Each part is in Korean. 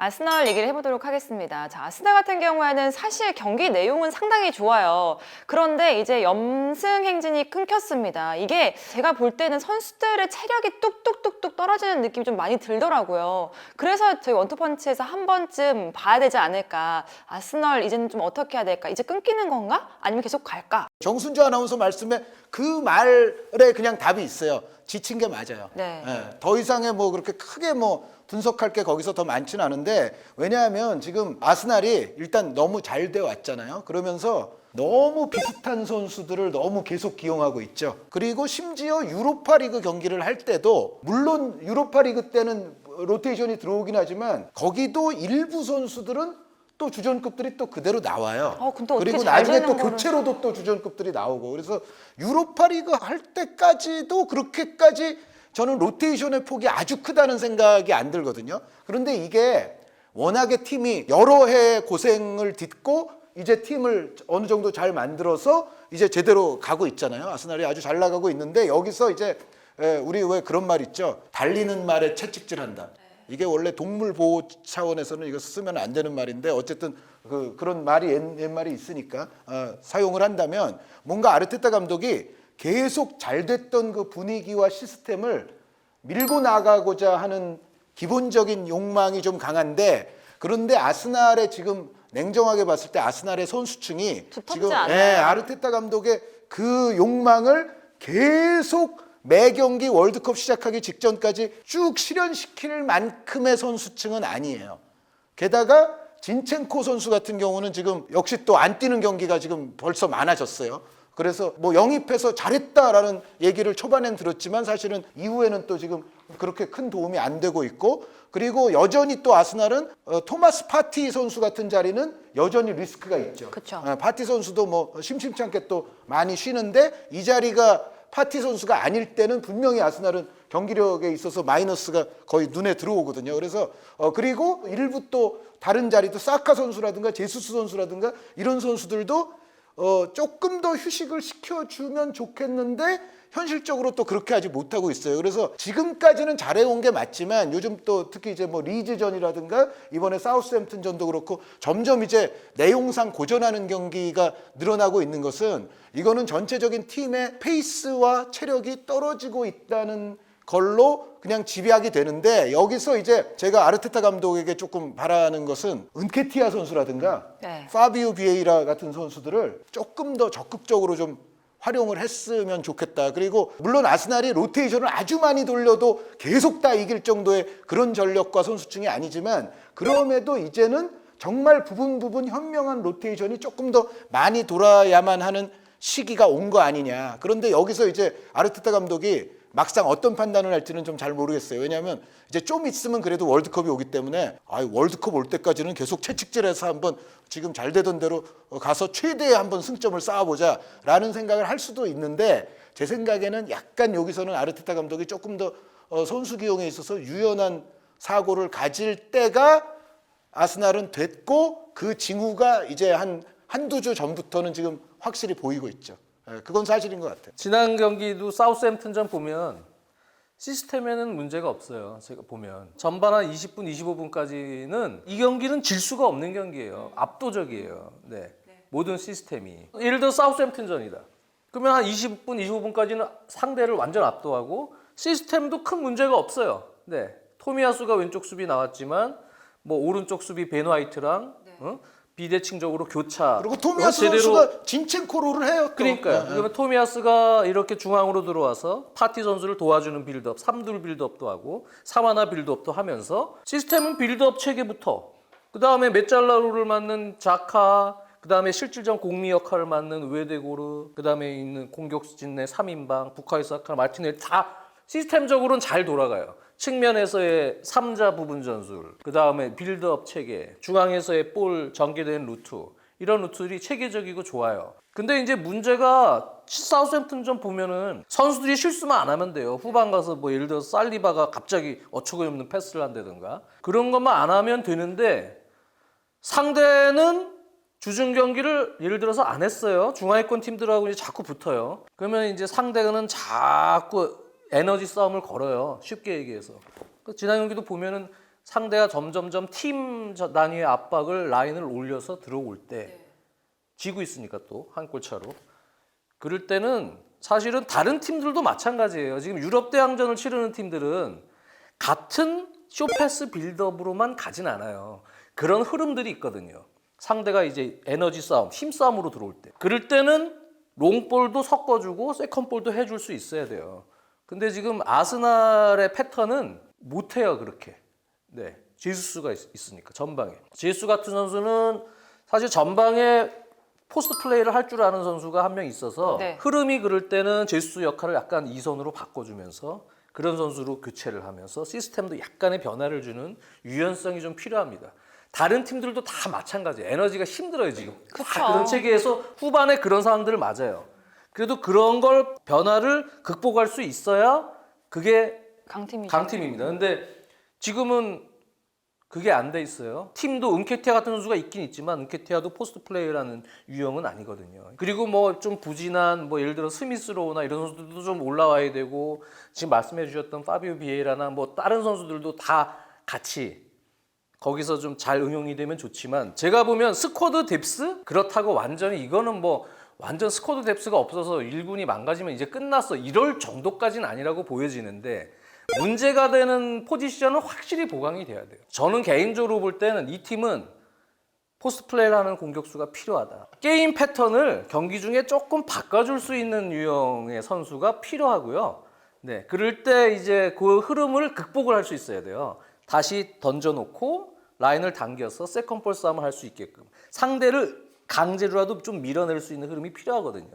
아스널 얘기를 해보도록 하겠습니다. 자, 아스널 같은 경우에는 사실 경기 내용은 상당히 좋아요. 그런데 이제 염승 행진이 끊겼습니다. 이게 제가 볼 때는 선수들의 체력이 뚝뚝뚝뚝 떨어지는 느낌이 좀 많이 들더라고요. 그래서 저희 원투펀치에서 한 번쯤 봐야 되지 않을까. 아스널 이제는 좀 어떻게 해야 될까? 이제 끊기는 건가? 아니면 계속 갈까? 정순주 아나운서 말씀에 그 말에 그냥 답이 있어요. 지친 게 맞아요. 네. 예, 더 이상의 뭐 그렇게 크게 뭐 분석할 게 거기서 더 많지는 않은데, 왜냐하면 지금 아스날이 일단 너무 잘 돼 왔잖아요. 그러면서 너무 비슷한 선수들을 너무 계속 기용하고 있죠. 그리고 심지어 유로파리그 경기를 할 때도, 물론 유로파리그 때는 로테이션이 들어오긴 하지만 거기도 일부 선수들은 또 주전급들이 또 그대로 나와요. 근데 어떻게 그리고 잘 나중에 되는 또 거를... 교체로도 또 주전급들이 나오고, 그래서 유로파리그 할 때까지도 그렇게까지 저는 로테이션의 폭이 아주 크다는 생각이 안 들거든요. 그런데 이게 워낙에 팀이 여러 해 고생을 딛고 이제 팀을 어느 정도 잘 만들어서 이제 제대로 가고 있잖아요. 아스날이 아주 잘 나가고 있는데, 여기서 이제 우리 왜 그런 말 있죠? 달리는 말에 채찍질한다. 이게 원래 동물 보호 차원에서는 이거 쓰면 안 되는 말인데, 어쨌든 그런 말이 옛말이 있으니까 사용을 한다면, 뭔가 아르테타 감독이 계속 잘 됐던 그 분위기와 시스템을 밀고 나가고자 하는 기본적인 욕망이 좀 강한데, 그런데 아스날의 지금 냉정하게 봤을 때 아스날의 선수층이 지금 아르테타 감독의 그 욕망을 계속 매 경기 월드컵 시작하기 직전까지 쭉 실현시킬 만큼의 선수층은 아니에요. 게다가 진첸코 선수 같은 경우는 지금 역시 또 안 뛰는 경기가 지금 벌써 많아졌어요. 그래서 뭐 영입해서 잘했다라는 얘기를 초반엔 들었지만 사실은 이후에는 또 지금 그렇게 큰 도움이 안 되고 있고, 그리고 여전히 또 아스날은 토마스 파티 선수 같은 자리는 여전히 리스크가 있죠. 그쵸. 파티 선수도 뭐 심심치 않게 또 많이 쉬는데, 이 자리가 파티 선수가 아닐 때는 분명히 아스날은 경기력에 있어서 마이너스가 거의 눈에 들어오거든요. 그래서 그리고 일부 또 다른 자리도 사카 선수라든가 제수스 선수라든가 이런 선수들도 조금 더 휴식을 시켜주면 좋겠는데 현실적으로 또 그렇게 하지 못하고 있어요. 그래서 지금까지는 잘해온 게 맞지만 요즘 또 특히 이제 뭐 리즈전이라든가 이번에 사우스햄튼전도 그렇고 점점 이제 내용상 고전하는 경기가 늘어나고 있는 것은, 이거는 전체적인 팀의 페이스와 체력이 떨어지고 있다는 걸로 그냥 집약이 되는데, 여기서 이제 제가 아르테타 감독에게 조금 바라는 것은 은케티아 선수라든가 파비오 비에이라 같은 선수들을 조금 더 적극적으로 좀 활용을 했으면 좋겠다. 그리고 물론 아스날이 로테이션을 아주 많이 돌려도 계속 다 이길 정도의 그런 전력과 선수층이 아니지만, 그럼에도 이제는 정말 부분 현명한 로테이션이 조금 더 많이 돌아야만 하는 시기가 온 거 아니냐. 그런데 여기서 이제 아르테타 감독이 막상 어떤 판단을 할지는 좀 잘 모르겠어요. 왜냐하면 이제 좀 있으면 그래도 월드컵이 오기 때문에 월드컵 올 때까지는 계속 채찍질해서 한번 지금 잘 되던 대로 가서 최대의 한번 승점을 쌓아보자 라는 생각을 할 수도 있는데, 제 생각에는 약간 여기서는 아르테타 감독이 조금 더 선수 기용에 있어서 유연한 사고를 가질 때가 아스날은 됐고, 그 징후가 이제 한두 주 전부터는 지금 확실히 보이고 있죠. 그건 사실인 것 같아요. 지난 경기도 사우스햄튼전 보면 시스템에는 문제가 없어요. 제가 보면 전반 한 20분, 25분까지는 이 경기는 질 수가 없는 경기예요. 압도적이에요. 네. 모든 시스템이. 예를 들어 사우스햄튼전이다. 그러면 한 20분, 25분까지는 상대를 완전 압도하고 시스템도 큰 문제가 없어요. 네. 토미야수가 왼쪽 수비 나왔지만 뭐 오른쪽 수비 벤 화이트랑 비대칭적으로 교차. 그리고 토미야스 선수가 진첸코로를 해요. 또. 그러니까요. 그러면 토미야스가 이렇게 중앙으로 들어와서 파티 선수를 도와주는 빌드업, 3둘 빌드업도 하고 3하나 빌드업도 하면서, 시스템은 빌드업 체계부터, 그 다음에 메짤라루를 맡는 자카, 그 다음에 실질적 공미 역할을 맡는 우에데고르, 그 다음에 있는 공격진 내 3인방, 부카요 사카, 마티넬 다 시스템적으로는 잘 돌아가요. 측면에서의 3자 부분 전술, 그 다음에 빌드업 체계, 중앙에서의 볼 전개된 루트, 이런 루트들이 체계적이고 좋아요. 근데 이제 문제가 사우스햄튼전 보면은 선수들이 실수만 안 하면 돼요. 후반 가서 뭐 예를 들어서 살리바가 갑자기 어처구니 없는 패스를 한다든가 그런 것만 안 하면 되는데, 상대는 주중 경기를 예를 들어서 안 했어요. 중하위권 팀들하고 이제 자꾸 붙어요. 그러면 이제 상대는 자꾸 에너지 싸움을 걸어요. 쉽게 얘기해서. 지난 경기도 보면은 상대가 점점점 팀 단위의 압박을 라인을 올려서 들어올 때 지고 있으니까 또 한 골 차로 그럴 때는 사실은 다른 팀들도 마찬가지예요. 지금 유럽 대항전을 치르는 팀들은 같은 쇼패스 빌드업으로만 가진 않아요. 그런 흐름들이 있거든요. 상대가 이제 에너지 싸움, 힘 싸움으로 들어올 때. 그럴 때는 롱볼도 섞어주고 세컨볼도 해줄 수 있어야 돼요. 근데 지금 아스날의 패턴은 못해요, 그렇게. 네, 제수스가 있으니까 전방에. 제수스 같은 선수는 사실 전방에 포스트 플레이를 할 줄 아는 선수가 한 명 있어서 네. 흐름이 그럴 때는 제수스 역할을 약간 이선으로 바꿔주면서 그런 선수로 교체를 하면서 시스템도 약간의 변화를 주는 유연성이 좀 필요합니다. 다른 팀들도 다 마찬가지예요. 에너지가 힘들어요 지금. 그쵸. 다 그런 체계에서 후반에 그런 상황들을 맞아요. 그래도 그런 걸 변화를 극복할 수 있어야 그게 강팀이죠. 강팀입니다. 근데 지금은 그게 안 돼 있어요. 팀도 은케티아 같은 선수가 있긴 있지만 은케티아도 포스트 플레이라는 유형은 아니거든요. 그리고 뭐 좀 부진한 뭐 예를 들어 스미스로우나 이런 선수들도 좀 올라와야 되고 지금 말씀해 주셨던 파비오 비에이라나 뭐 다른 선수들도 다 같이 거기서 좀 잘 응용이 되면 좋지만 제가 보면 스쿼드 뎁스 그렇다고 완전히 이거는 뭐 완전 스쿼드 뎁스가 없어서 1군이 망가지면 이제 끝났어 이럴 정도까지는 아니라고 보여지는데 문제가 되는 포지션은 확실히 보강이 돼야 돼요. 저는 개인적으로 볼 때는 이 팀은 포스트 플레이를 하는 공격수가 필요하다. 게임 패턴을 경기 중에 조금 바꿔줄 수 있는 유형의 선수가 필요하고요. 네, 그럴 때 이제 그 흐름을 극복을 할 수 있어야 돼요. 다시 던져놓고 라인을 당겨서 세컨볼 싸움을 할 수 있게끔 상대를 강제로라도 좀 밀어낼 수 있는 흐름이 필요하거든요.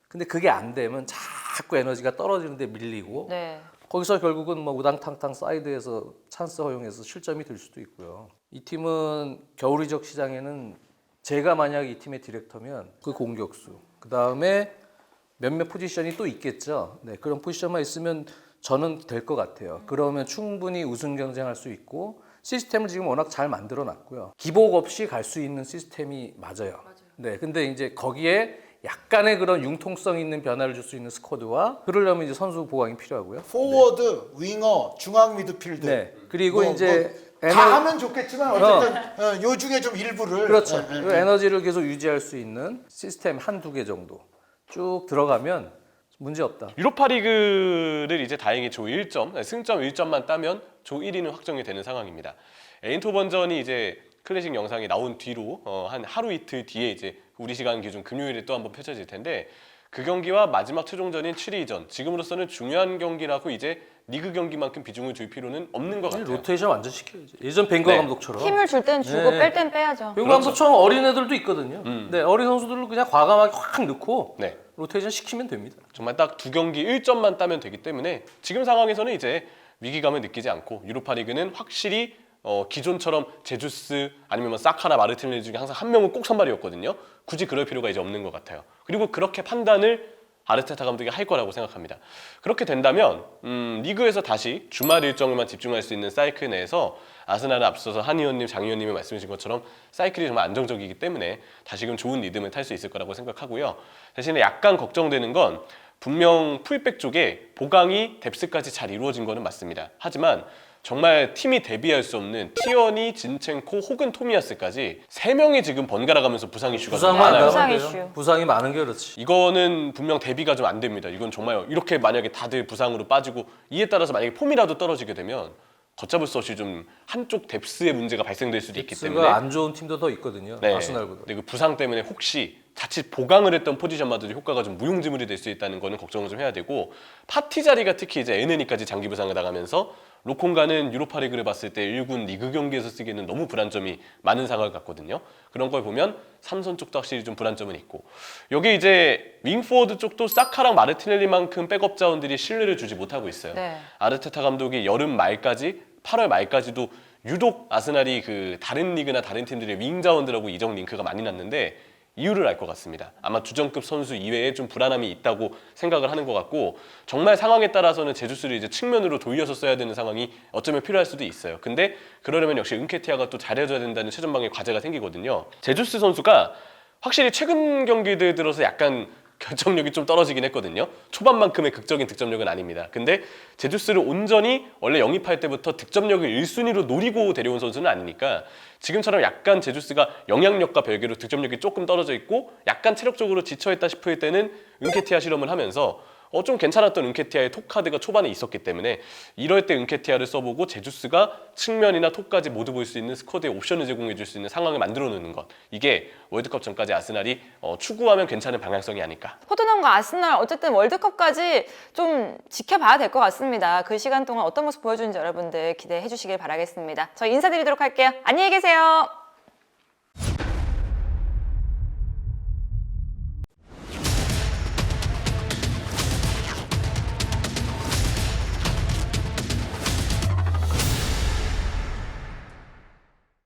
근데 그게 안 되면 자꾸 에너지가 떨어지는데 밀리고 네. 거기서 결국은 뭐 우당탕탕 사이드에서 찬스 허용해서 실점이 될 수도 있고요. 이 팀은 겨울 이적 시장에는 제가 만약 이 팀의 디렉터면 그 공격수 그 다음에 몇몇 포지션이 또 있겠죠. 네, 그런 포지션만 있으면 저는 될 것 같아요. 그러면 충분히 우승 경쟁할 수 있고 시스템을 지금 워낙 잘 만들어 놨고요. 기복 없이 갈 수 있는 시스템이 맞아요. 네, 근데 이제 거기에 약간의 그런 융통성 있는 변화를 줄 수 있는 스쿼드와 그러려면 이제 선수 보강이 필요하고요. 포워드, 윙어, 중앙 미드필드. 네, 그리고 뭐, 이제 다 하면 좋겠지만 어쨌든 요 중에 좀 일부를 그렇죠. 그 에너지를 계속 유지할 수 있는 시스템 한두 개 정도 쭉 들어가면 문제 없다. 유로파리그를 이제 다행히 조 1점, 승점 1점만 따면 조 1위는 확정이 되는 상황입니다. 에인토번전이 이제 클래식 영상이 나온 뒤로 한 하루 이틀 뒤에 이제 우리 시간 기준 금요일에 또 한번 펼쳐질 텐데 그 경기와 마지막 최종전인 7위전 지금으로서는 중요한 경기라고 이제 리그 경기만큼 비중을 줄 필요는 없는 것 같아요. 로테이션 완전 시켜야지. 예전 벵거 네. 감독처럼. 힘을 줄 땐 주고 네. 뺄 땐 빼야죠. 벵거 감독처럼 어린 애들도 있거든요. 네, 어린 선수들을 그냥 과감하게 확 넣고 네. 로테이션 시키면 됩니다. 정말 딱 두 경기 1점만 따면 되기 때문에 지금 상황에서는 이제 위기감을 느끼지 않고 유로파리그는 확실히 기존처럼 제주스 아니면 뭐 사카나 마르티넬리 중에 항상 한 명은 꼭 선발이었거든요. 굳이 그럴 필요가 이제 없는 것 같아요. 그리고 그렇게 판단을 아르테타 감독이 할 거라고 생각합니다. 그렇게 된다면 리그에서 다시 주말 일정에만 집중할 수 있는 사이클 내에서 아스날은 앞서서 한 의원님, 장 의원님이 말씀해 주신 것처럼 사이클이 정말 안정적이기 때문에 다시금 좋은 리듬을 탈 수 있을 거라고 생각하고요. 대신에 약간 걱정되는 건 분명 풀백 쪽에 보강이 뎁스까지 잘 이루어진 거는 맞습니다. 하지만 정말 팀이 대비할 수 없는 티어니, 진첸코 혹은 토미야스까지 3명이 지금 번갈아 가면서 부상 이슈가 좀 부상만 많아요. 부상 나오면 이슈. 돼요. 부상이 많은 게 그렇지. 이거는 분명 대비가 좀 안 됩니다. 이건 정말 이렇게 만약에 다들 부상으로 빠지고 이에 따라서 만약에 폼이라도 떨어지게 되면 걷잡을 수 없이 좀 한쪽 뎁스의 문제가 발생될 수도 있기 때문에 뎁스가 안 좋은 팀도 더 있거든요. 네. 아스날보다. 근데 그 부상 때문에 혹시 자칫 보강을 했던 포지션마저도 효과가 좀 무용지물이 될 수 있다는 거는 걱정을 좀 해야 되고 파티 자리가 특히 이제 에네니까지 장기 부상을 당하면서 로콩가는 유로파리그를 봤을 때 1군 리그 경기에서 쓰기에는 너무 불안점이 많은 상황을 갖거든요. 그런 걸 보면 삼선 쪽도 확실히 좀 불안점은 있고 여기 이제 윙포워드 쪽도 사카랑 마르티넬리만큼 백업 자원들이 신뢰를 주지 못하고 있어요. 네. 아르테타 감독이 여름 말까지 8월 말까지도 유독 아스날이 그 다른 리그나 다른 팀들의 윙 자원들하고 이적 링크가 많이 났는데 이유를 알 것 같습니다. 아마 주전급 선수 이외에 좀 불안함이 있다고 생각을 하는 것 같고 정말 상황에 따라서는 제주스를 이제 측면으로 돌려서 써야 되는 상황이 어쩌면 필요할 수도 있어요. 근데 그러려면 역시 은케티아가 또 잘해줘야 된다는 최전방의 과제가 생기거든요. 제주스 선수가 확실히 최근 경기들 들어서 약간 결정력이 좀 떨어지긴 했거든요. 초반만큼의 극적인 득점력은 아닙니다. 근데 제주스를 온전히 원래 영입할 때부터 득점력을 1순위로 노리고 데려온 선수는 아니니까 지금처럼 약간 제주스가 영향력과 별개로 득점력이 조금 떨어져 있고 약간 체력적으로 지쳐있다 싶을 때는 은케티아 실험을 하면서 좀 괜찮았던 은케티아의 톡 카드가 초반에 있었기 때문에 이럴 때 은케티아를 써보고 제주스가 측면이나 톡까지 모두 볼 수 있는 스쿼드에 옵션을 제공해 줄 수 있는 상황을 만들어 놓는 것, 이게 월드컵 전까지 아스날이 추구하면 괜찮은 방향성이 아닐까. 토트넘과 아스날 어쨌든 월드컵까지 좀 지켜봐야 될 것 같습니다. 그 시간 동안 어떤 모습 보여주는지 여러분들 기대해 주시길 바라겠습니다. 저희 인사드리도록 할게요. 안녕히 계세요.